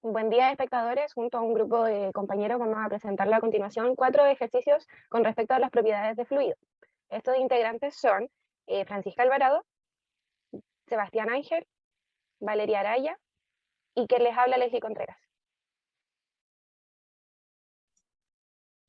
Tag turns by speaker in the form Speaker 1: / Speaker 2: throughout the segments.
Speaker 1: Buen día, espectadores. Junto a un grupo de compañeros vamos a presentarle a continuación 4 ejercicios con respecto a las propiedades de fluido. Estos integrantes son Francisca Alvarado, Sebastián Ángel, Valeria Araya y quien les habla, Leslie Contreras.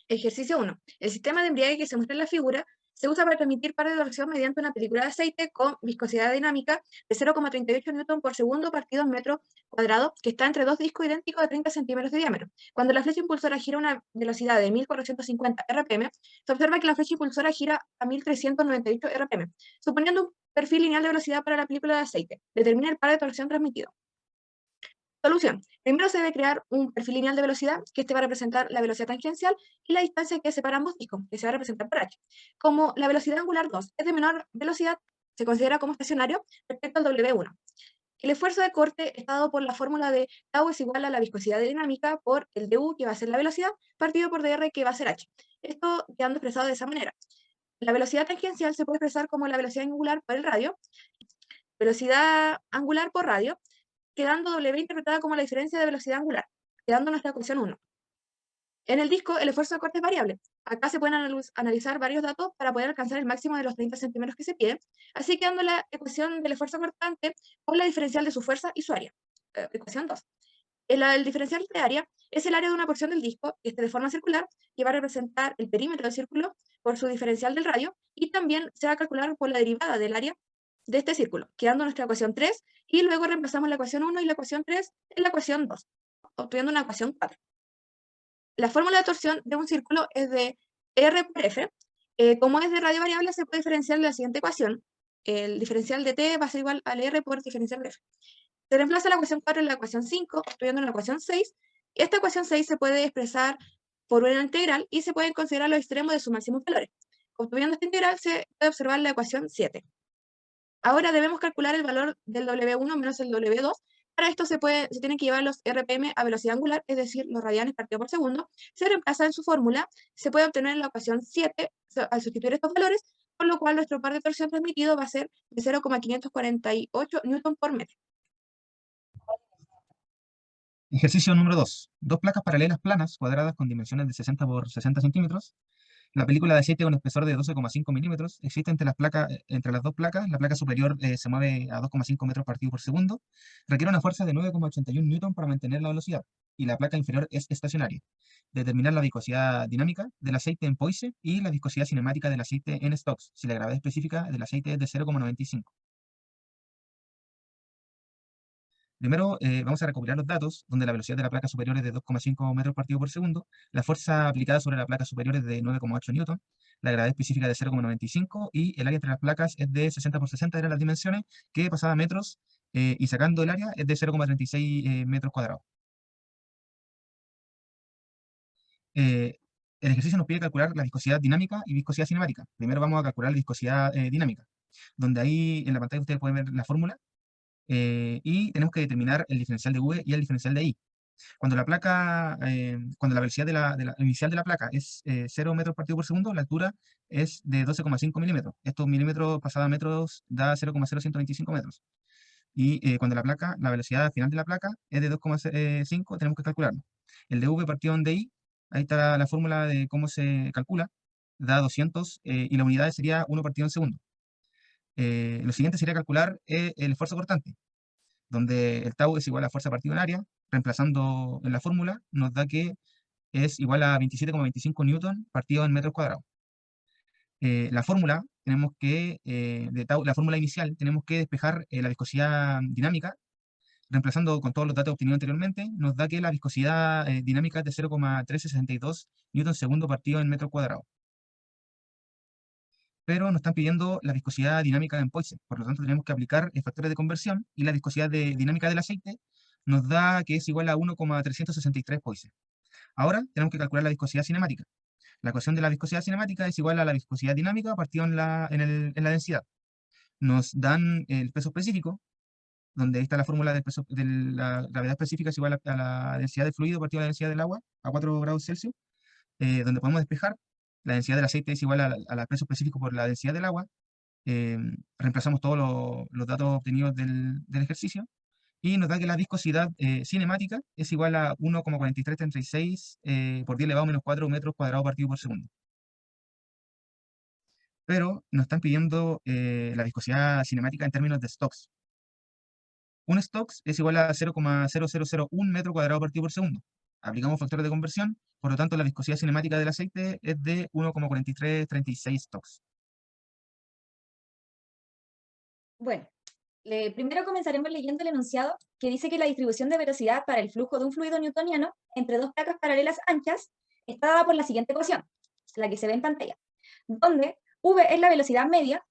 Speaker 2: Ejercicio 1. El sistema de embriague que se muestra en la figura se usa para transmitir par de torsión mediante una película de aceite con viscosidad dinámica de 0,38 Newton por segundo partido en metro cuadrado, que está entre dos discos idénticos de 30 centímetros de diámetro. Cuando la flecha impulsora gira a una velocidad de 1450 RPM, se observa que la flecha impulsora gira a 1398 RPM. Suponiendo un perfil lineal de velocidad para la película de aceite, determina el par de torsión transmitido. Solución. Primero se debe crear un perfil lineal de velocidad, que este va a representar la velocidad tangencial y la distancia que separa ambos discos, que se va a representar por h. Como la velocidad angular 2 es de menor velocidad, se considera como estacionario respecto al W1. El esfuerzo de corte está dado por la fórmula de tau es igual a la viscosidad dinámica por el du, que va a ser la velocidad, partido por dr, que va a ser h. Esto quedando expresado de esa manera. La velocidad tangencial se puede expresar como la velocidad angular por el radio, velocidad angular por radio, quedando W interpretada como la diferencia de velocidad angular, quedando nuestra ecuación 1. En el disco, el esfuerzo de corte es variable. Acá se pueden analizar varios datos para poder alcanzar el máximo de los 30 centímetros que se pide, así quedando la ecuación del esfuerzo cortante por la diferencial de su fuerza y su área. Ecuación 2. El diferencial de área es el área de una porción del disco, que esté de forma circular, que va a representar el perímetro del círculo por su diferencial del radio, y también se va a calcular por la derivada del área de este círculo, quedando nuestra ecuación 3, y luego reemplazamos la ecuación 1 y la ecuación 3 en la ecuación 2, obteniendo una ecuación 4. La fórmula de torsión de un círculo es de R por F. Como es de radio variable, se puede diferenciar la siguiente ecuación. El diferencial de T va a ser igual al R por diferencial de F. Se reemplaza la ecuación 4 en la ecuación 5, obteniendo una ecuación 6. Esta ecuación 6 se puede expresar por una integral y se pueden considerar los extremos de sus máximos valores. Obteniendo esta integral, se puede observar la ecuación 7. Ahora debemos calcular el valor del W1 menos el W2. Para esto se tienen que llevar los RPM a velocidad angular, es decir, los radianes partido por segundo. Se reemplaza en su fórmula, se puede obtener la ecuación 7 al sustituir estos valores, con lo cual nuestro par de torsión transmitido va a ser de 0,548 newton por metro.
Speaker 3: Ejercicio número 2. Dos placas paralelas planas cuadradas con dimensiones de 60 por 60 centímetros. La película de aceite con espesor de 12,5 milímetros existe entre las dos placas. La placa superior se mueve a 2,5 metros partido por segundo. Requiere una fuerza de 9,81 newton para mantener la velocidad. Y la placa inferior es estacionaria. Determinar la viscosidad dinámica del aceite en Poise y la viscosidad cinemática del aceite en Stokes, si la gravedad específica del aceite es de 0,95. Primero, vamos a recopilar los datos, donde la velocidad de la placa superior es de 2,5 metros partido por segundo, la fuerza aplicada sobre la placa superior es de 9,8 newton, la gravedad específica de 0,95 y el área entre las placas es de 60 por 60, eran las dimensiones, que pasaba a metros, y sacando el área es de 0,36 metros cuadrados. Eh, el ejercicio nos pide calcular la viscosidad dinámica y viscosidad cinemática. Primero vamos a calcular la viscosidad dinámica, donde ahí en la pantalla ustedes pueden ver la fórmula, y tenemos que determinar el diferencial de V y el diferencial de I. Cuando la velocidad inicial de la placa es 0 metros partido por segundo, la altura es de 12,5 milímetros. Estos milímetros pasados a metros da 0,0125 metros. Y cuando la velocidad final de la placa es de 2,5, tenemos que calcularlo. El de V partido en DI, ahí está la fórmula de cómo se calcula, da 200, y la unidad sería 1 partido en segundo. Lo siguiente sería calcular el esfuerzo cortante, donde el tau es igual a fuerza partido en área, reemplazando en la fórmula, nos da que es igual a 27,25 newton partido en metros cuadrados. La fórmula, la fórmula inicial, tenemos que despejar la viscosidad dinámica, reemplazando con todos los datos obtenidos anteriormente, nos da que la viscosidad dinámica es de 0,1362 newton segundo partido en metros cuadrados. Pero nos están pidiendo la viscosidad dinámica en Poisson, por lo tanto tenemos que aplicar factores de conversión, y la viscosidad dinámica del aceite nos da que es igual a 1,363 Poisson. Ahora tenemos que calcular la viscosidad cinemática. La ecuación de la viscosidad cinemática es igual a la viscosidad dinámica partido en la densidad. Nos dan el peso específico, donde ahí está la fórmula del peso, de la gravedad específica es igual a la densidad del fluido partido a la densidad del agua a 4 grados Celsius, donde podemos despejar. La densidad del aceite es igual al peso específico por la densidad del agua. Reemplazamos todos los datos obtenidos del ejercicio, y nos da que la viscosidad cinemática es igual a 1,4336 por 10 elevado a menos 4 metros cuadrados partido por segundo. Pero nos están pidiendo la viscosidad cinemática en términos de Stokes. Un Stokes es igual a 0,0001 metro cuadrado partido por segundo. Aplicamos factores de conversión, por lo tanto la viscosidad cinemática del aceite es de 1,4336 Stokes.
Speaker 4: Bueno, primero comenzaremos leyendo el enunciado que dice que la distribución de velocidad para el flujo de un fluido newtoniano entre dos placas paralelas anchas está dada por la siguiente ecuación, la que se ve en pantalla, donde V es la velocidad media,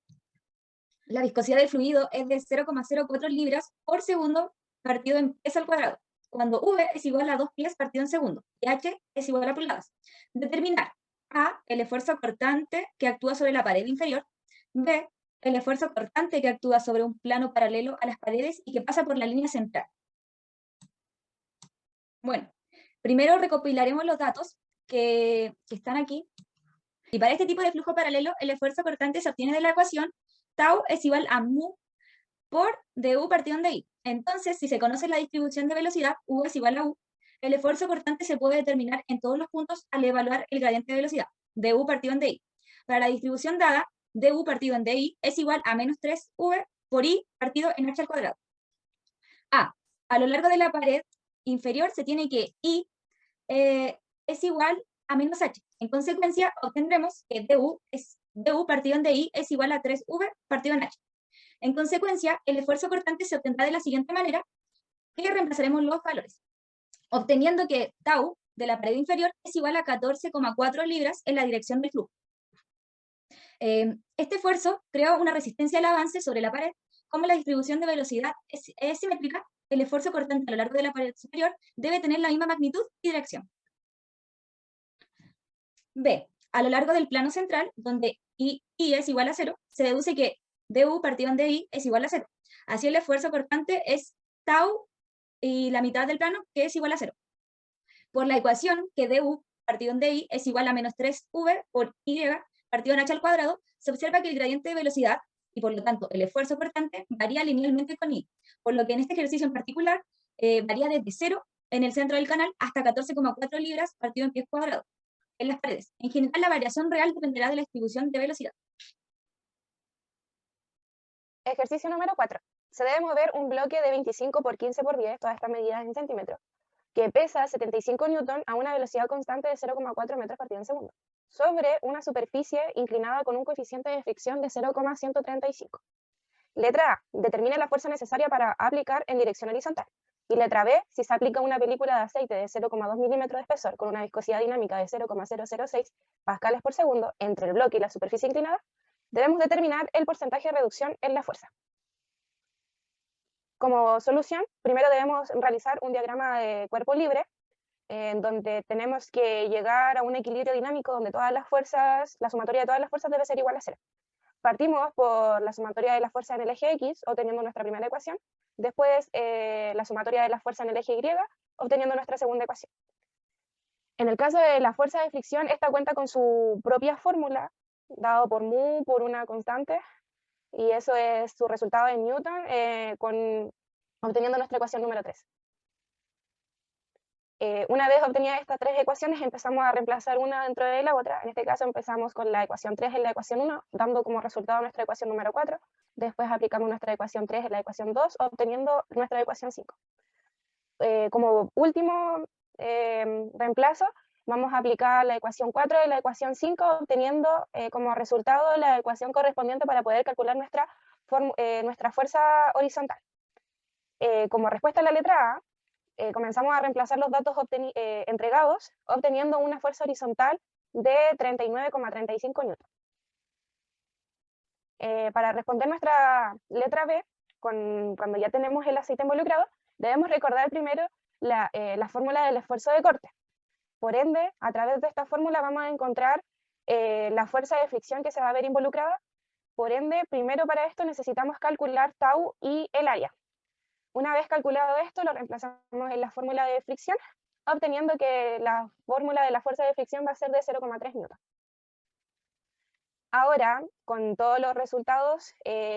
Speaker 4: la viscosidad del fluido es de 0,04 libras por segundo partido en pies al cuadrado, cuando V es igual a 2 pies partido en segundo, y H es igual a pulgadas. Determinar A, el esfuerzo cortante que actúa sobre la pared inferior, B, el esfuerzo cortante que actúa sobre un plano paralelo a las paredes y que pasa por la línea central. Bueno, primero recopilaremos los datos que están aquí. Y para este tipo de flujo paralelo, el esfuerzo cortante se obtiene de la ecuación tau es igual a mu por du partido en di. Entonces, si se conoce la distribución de velocidad, u es igual a u, el esfuerzo cortante se puede determinar en todos los puntos al evaluar el gradiente de velocidad, du partido en di. Para la distribución dada, du partido en di es igual a menos 3v por i partido en h al cuadrado. A lo largo de la pared inferior se tiene que i es igual a menos h. En consecuencia, obtendremos que du partido en di es igual a 3v partido en h. En consecuencia, el esfuerzo cortante se obtendrá de la siguiente manera, que reemplazaremos los valores, obteniendo que tau de la pared inferior es igual a 14,4 libras en la dirección del flujo. Este esfuerzo creó una resistencia al avance sobre la pared. Como la distribución de velocidad es simétrica, el esfuerzo cortante a lo largo de la pared superior debe tener la misma magnitud y dirección. B. A lo largo del plano central, donde I es igual a 0, se deduce que du partido en di es igual a 0. Así el esfuerzo cortante es tau y la mitad del plano, que es igual a 0. Por la ecuación que du partido en di es igual a menos 3v por y partido en h al cuadrado, se observa que el gradiente de velocidad, y por lo tanto el esfuerzo cortante, varía linealmente con i, por lo que en este ejercicio en particular varía desde 0 en el centro del canal hasta 14,4 libras partido en pies cuadrados en las paredes. En general, la variación real dependerá de la distribución de velocidad.
Speaker 1: Ejercicio número 4. Se debe mover un bloque de 25 por 15 por 10, todas estas medidas en centímetros, que pesa 75 newton a una velocidad constante de 0,4 metros partido en segundo, sobre una superficie inclinada con un coeficiente de fricción de 0,135. Letra A. Determine la fuerza necesaria para aplicar en dirección horizontal. Y letra B. Si se aplica una película de aceite de 0,2 milímetros de espesor con una viscosidad dinámica de 0,006 pascales por segundo entre el bloque y la superficie inclinada, debemos determinar el porcentaje de reducción en la fuerza. Como solución, primero debemos realizar un diagrama de cuerpo libre, en donde tenemos que llegar a un equilibrio dinámico donde todas las fuerzas, la sumatoria de todas las fuerzas debe ser igual a 0. Partimos por la sumatoria de la fuerza en el eje X, obteniendo nuestra primera ecuación. Después, la sumatoria de la fuerza en el eje Y, obteniendo nuestra segunda ecuación. En el caso de la fuerza de fricción, esta cuenta con su propia fórmula, dado por mu por una constante, y eso es su resultado en Newton, obteniendo nuestra ecuación número 3. Una vez obtenidas estas tres ecuaciones, empezamos a reemplazar una dentro de la otra. En este caso empezamos con la ecuación 3 en la ecuación 1, dando como resultado nuestra ecuación número 4. Después aplicamos nuestra ecuación 3 en la ecuación 2, obteniendo nuestra ecuación 5. Como último reemplazo, vamos a aplicar la ecuación 4 en la ecuación 5, obteniendo como resultado la ecuación correspondiente para poder calcular nuestra fuerza horizontal. Como respuesta a la letra A, comenzamos a reemplazar los datos entregados, obteniendo una fuerza horizontal de 39,35 newton. Para responder nuestra letra B, cuando ya tenemos el aceite involucrado, debemos recordar primero la fórmula del esfuerzo de corte. Por ende, a través de esta fórmula vamos a encontrar la fuerza de fricción que se va a ver involucrada. Por ende, primero para esto necesitamos calcular tau y el área. Una vez calculado esto, lo reemplazamos en la fórmula de fricción, obteniendo que la fórmula de la fuerza de fricción va a ser de 0,3 newton. Ahora, con todos los resultados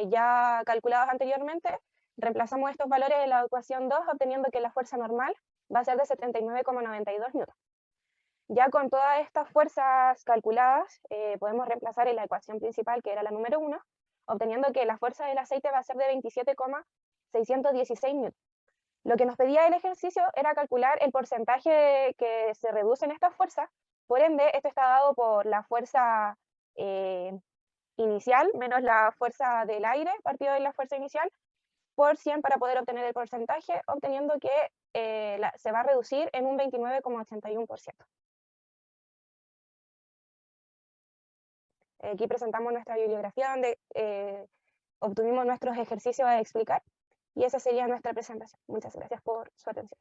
Speaker 1: ya calculados anteriormente, Reemplazamos estos valores en la ecuación 2, obteniendo que la fuerza normal va a ser de 79,92 newton. Ya con todas estas fuerzas calculadas, podemos reemplazar en la ecuación principal, que era la número 1, obteniendo que la fuerza del aceite va a ser de 27,616 newton. Lo que nos pedía el ejercicio era calcular el porcentaje que se reduce en esta fuerza. Por ende, esto está dado por la fuerza inicial menos la fuerza del aire partido de la fuerza inicial por 100 para poder obtener el porcentaje, obteniendo que se va a reducir en un 29,81%. Aquí presentamos nuestra bibliografía donde obtuvimos nuestros ejercicios a explicar, y esa sería nuestra presentación. Muchas gracias por su atención.